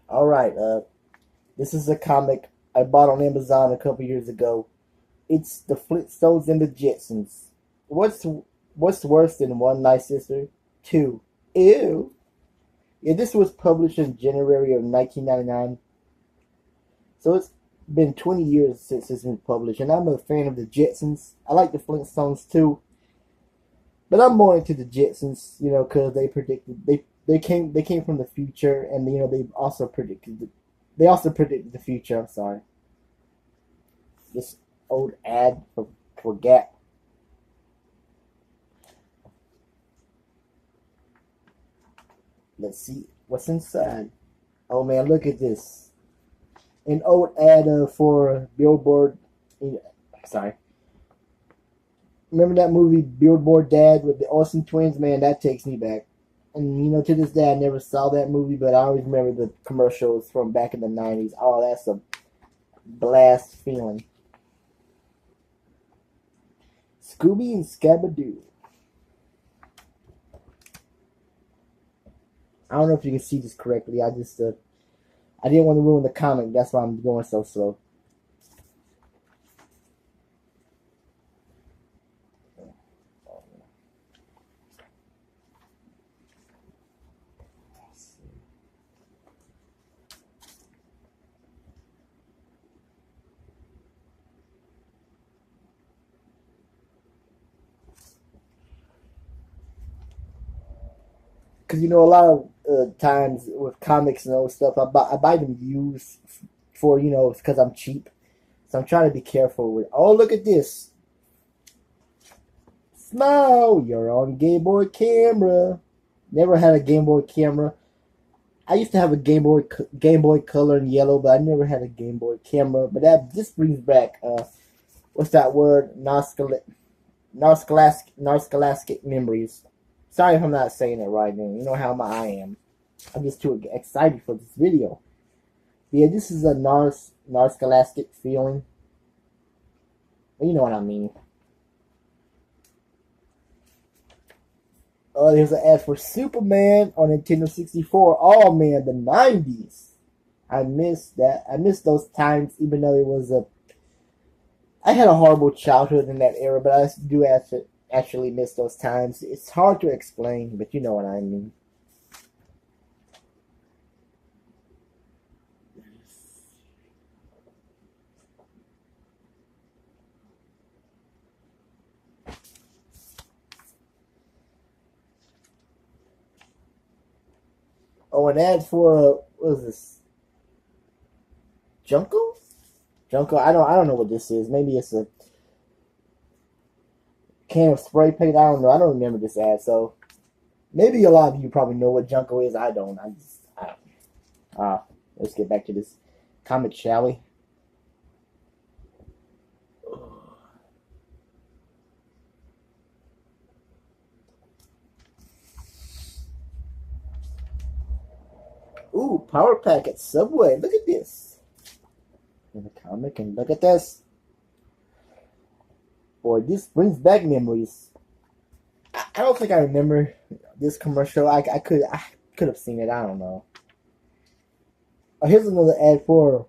All right. This is a comic I bought on Amazon a couple years ago. It's the Flintstones and the Jetsons. What's what's worse than one nice sister? Two. Ew. Yeah, this was published in January of 1999, so it's been 20 years since it's been published, and I'm a fan of the Jetsons. I like the Flintstones too, but I'm more into the Jetsons, because they came from the future, and they also predicted the future. I'm sorry. This old ad for Gap. Let's see what's inside. Oh man, look at this. An old ad for Billboard. Sorry. Remember that movie Billboard Dad with the Olsen twins? Man, that takes me back. And to this day, I never saw that movie, but I always remember the commercials from back in the '90s. Oh, that's a blast feeling. Scooby and Scabadoo. I don't know if you can see this correctly. I didn't want to ruin the comic. That's why I'm going so slow. Because a lot of times with comics and all stuff, I buy them used for because I'm cheap. So I'm trying to be careful with. Oh, look at this! Smile, you're on Game Boy camera. Never had a Game Boy camera. I used to have a Game Boy Color in yellow, but I never had a Game Boy camera. But this brings back what's that word? Nostalgic memories. Sorry if I'm not saying it right, man. You know how I am. I'm just too excited for this video. Yeah, this is a nostalgic feeling. You know what I mean. Oh, there's an ad for Superman on Nintendo 64. Oh man, the 90s. I miss that. I miss those times, even though it was a. I had a horrible childhood in that era, but I do actually miss those times. It's hard to explain, but you know what I mean. Oh, an ad for what is this? Junko? Junko. I don't know what this is. Maybe it's a can of spray paint. I don't know. I don't remember this ad. So maybe a lot of you probably know what Junko is. I don't. I don't. Let's get back to this comic, shall we? Ooh, Power Pack at Subway. Look at this. In the comic, and look at this. Boy, this brings back memories. I don't think I remember this commercial. I could have seen it. I don't know. Oh, here's another ad for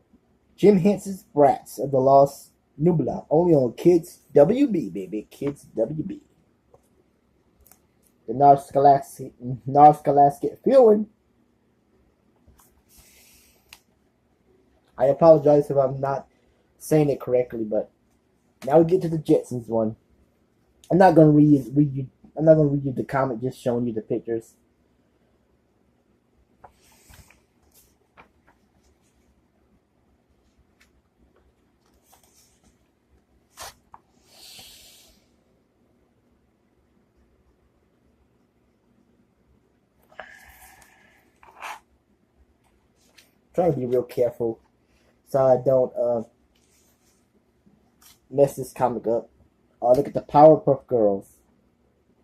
Jim Henson's Brats of the Lost Nubla. Only on Kids WB, baby. Kids WB. The Narskalasket feeling. I apologize if I'm not saying it correctly, but now we get to the Jetsons one. I'm not gonna read you. I'm not gonna read you the comic, just showing you the pictures. I'm trying to be real careful so I don't mess this comic up. Oh, look at the Powerpuff Girls.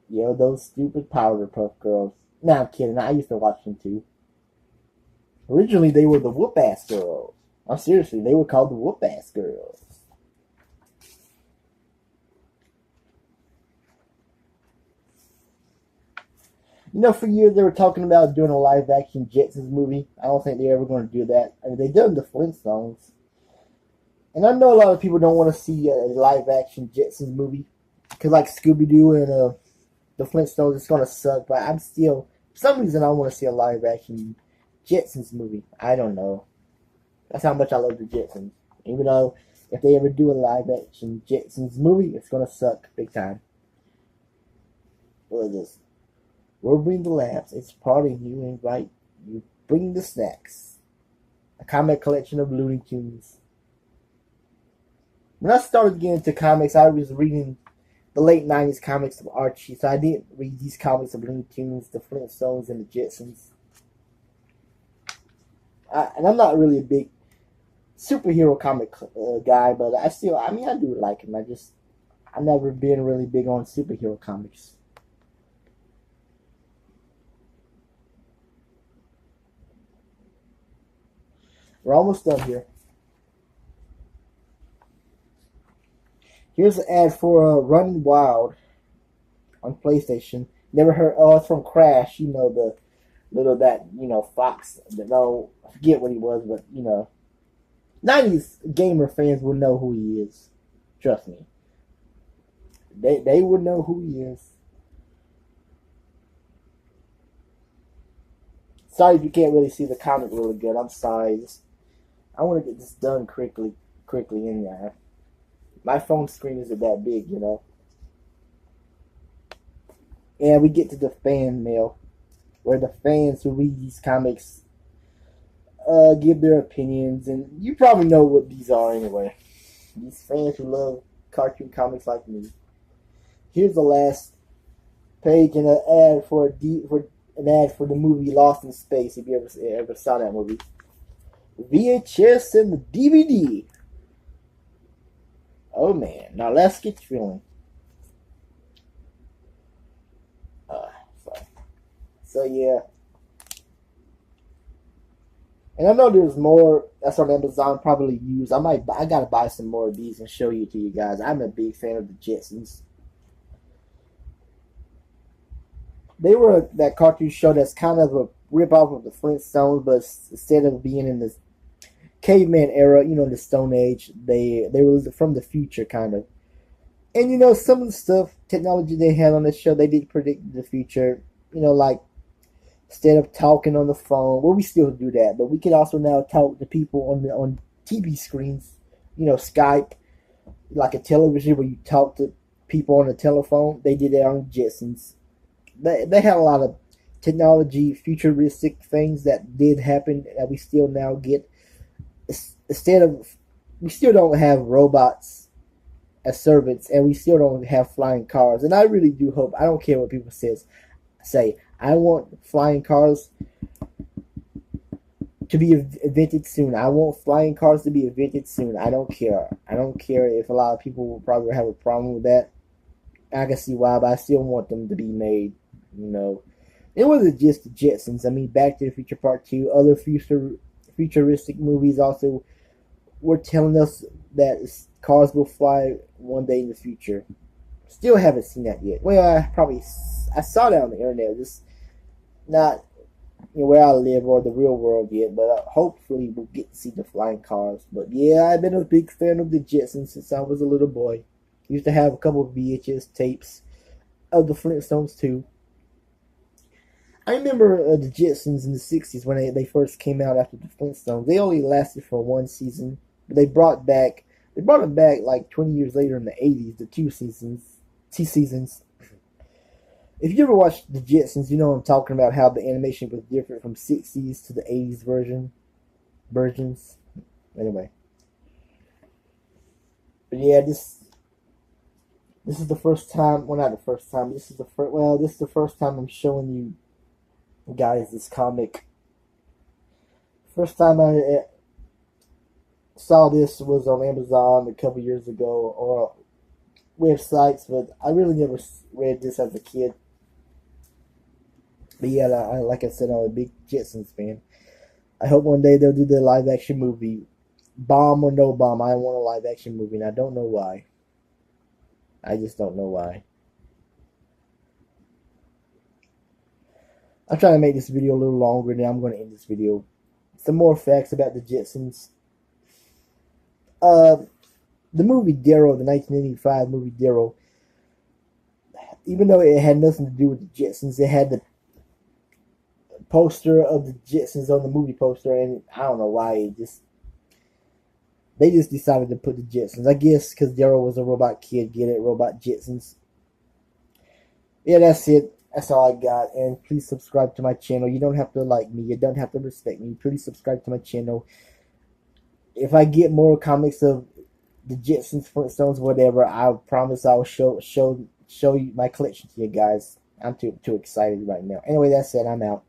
Yo, those stupid Powerpuff Girls. Nah, I'm kidding. I used to watch them too. Originally, they were the Whoop Ass Girls. I'm seriously, they were called the Whoop Ass Girls. You know, for years they were talking about doing a live action Jetsons movie. I don't think they're ever going to do that. I mean, they done the Flintstones, and I know a lot of people don't want to see a live action Jetsons movie because, like Scooby Doo and the Flintstones, it's going to suck. But I'm still, for some reason, I want to see a live action Jetsons movie. I don't know. That's how much I love the Jetsons. Even though if they ever do a live action Jetsons movie, it's going to suck big time. What is this? We'll bring the laughs. It's party. You invite. You bring the snacks. A comic collection of Looney Tunes. When I started getting into comics, I was reading the late 90s comics of Archie. So I didn't read these comics of Looney Tunes, the Flintstones, and the Jetsons. And I'm not really a big superhero comic guy, but I do like him. I've never been really big on superhero comics. We're almost done here. Here's an ad for Running Wild on PlayStation. Never heard? Oh, it's from Crash. You know the little that fox. No, I forget what he was, but 90s gamer fans will know who he is. Trust me. They would know who he is. Sorry if you can't really see the comic really good. I'm sorry. I want to get this done quickly in there. My phone screen isn't that big. And we get to the fan mail, where the fans who read these comics give their opinions, and you probably know what these are anyway. These fans who love cartoon comics like me. Here's the last page and an ad for the movie Lost in Space. If you ever saw that movie, VHS and the DVD. Oh man, now let's get feeling. Sorry. So yeah, and I know there's more that's on Amazon probably used. I gotta buy some more of these and show you to you guys. I'm a big fan of the Jetsons. They were that cartoon show that's kind of a rip off of the Flintstones, but instead of being in the caveman era, the Stone Age, they were from the future kind of. And some of the stuff, technology they had on the show, they did predict the future. Like instead of talking on the phone, well, we still do that, but we can also now talk to people on TV screens. Skype, like a television where you talk to people on the telephone. They did that on Jetsons. They had a lot of technology, futuristic things that did happen that we still now get. Instead of, we still don't have robots as servants, and we still don't have flying cars. And I really do hope. I don't care what people say. I want flying cars to be invented soon. I want flying cars to be invented soon. I don't care. I don't care if a lot of people will probably have a problem with that. I can see why, but I still want them to be made. It wasn't just the Jetsons. I mean, Back to the Future Part 2, other futuristic movies also were telling us that cars will fly one day in the future. Still haven't seen that yet. Well, I saw that on the internet. Just not where I live or the real world yet, but hopefully we'll get to see the flying cars. But yeah, I've been a big fan of the Jetsons since I was a little boy. Used to have a couple of VHS tapes of the Flintstones too. I remember the Jetsons in the 60s when they first came out after the Flintstones. They only lasted for one season, but they brought it back like 20 years later in the 80s, the two seasons. If you ever watched the Jetsons, you know I'm talking about how the animation was different from 60s to the 80s versions. Anyway. But yeah, this is the first time, well not the first time, this is the first time I'm showing you guys this comic. First time I saw this was on Amazon a couple years ago or websites, but I really never read this as a kid. But yeah, like I said, I'm a big Jetsons fan. I hope one day they'll do the live action movie. Bomb or no bomb, I want a live action movie, and I don't know why. I just don't know why. I'm trying to make this video a little longer, and then I'm going to end this video. Some more facts about the Jetsons. Uh, the movie Daryl, the 1985 movie Daryl, even though it had nothing to do with the Jetsons, it had the poster of the Jetsons on the movie poster, and I don't know why they just decided to put the Jetsons. I guess because Daryl was a robot kid, get it? Robot Jetsons. Yeah, that's it. That's all I got. And please subscribe to my channel. You don't have to like me. You don't have to respect me. Please subscribe to my channel. If I get more comics of the Jetsons, Flintstones, whatever, I promise I'll show you my collection to you guys. I'm too excited right now. Anyway, that's it. I'm out.